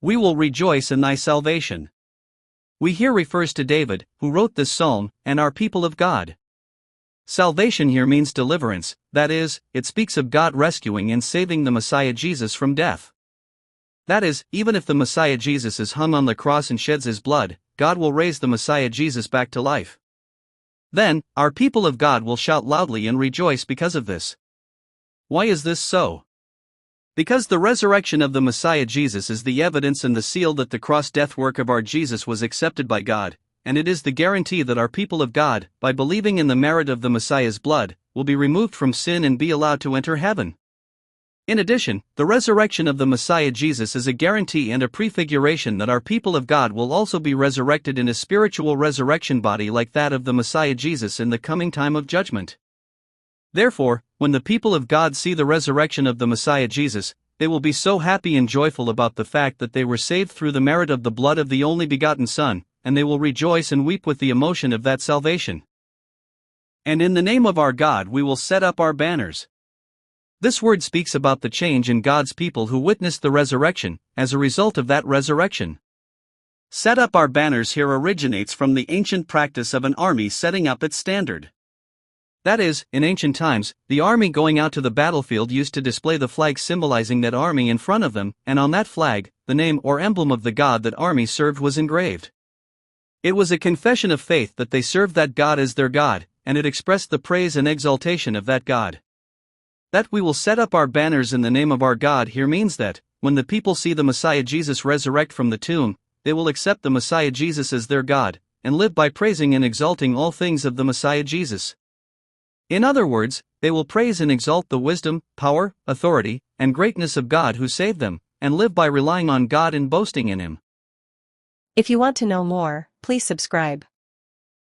We will rejoice in thy salvation. We here refers to David, who wrote this psalm, and our people of God. Salvation here means deliverance, that is, it speaks of God rescuing and saving the Messiah Jesus from death. That is, even if the Messiah Jesus is hung on the cross and sheds his blood, God will raise the Messiah Jesus back to life. Then, our people of God will shout loudly and rejoice because of this. Why is this so? Because the resurrection of the Messiah Jesus is the evidence and the seal that the cross-death work of our Jesus was accepted by God, and it is the guarantee that our people of God, by believing in the merit of the Messiah's blood, will be removed from sin and be allowed to enter heaven. In addition, the resurrection of the Messiah Jesus is a guarantee and a prefiguration that our people of God will also be resurrected in a spiritual resurrection body like that of the Messiah Jesus in the coming time of judgment. Therefore, when the people of God see the resurrection of the Messiah Jesus, they will be so happy and joyful about the fact that they were saved through the merit of the blood of the only begotten Son, and they will rejoice and weep with the emotion of that salvation. And in the name of our God we will set up our banners. This word speaks about the change in God's people who witnessed the resurrection, as a result of that resurrection. Set up our banners here originates from the ancient practice of an army setting up its standard. That is, in ancient times, the army going out to the battlefield used to display the flag symbolizing that army in front of them, and on that flag, the name or emblem of the God that army served was engraved. It was a confession of faith that they served that God as their God, and it expressed the praise and exaltation of that God. That we will set up our banners in the name of our God here means that, when the people see the Messiah Jesus resurrect from the tomb, they will accept the Messiah Jesus as their God, and live by praising and exalting all things of the Messiah Jesus. In other words, they will praise and exalt the wisdom, power, authority, and greatness of God who saved them, and live by relying on God and boasting in Him. If you want to know more, please subscribe.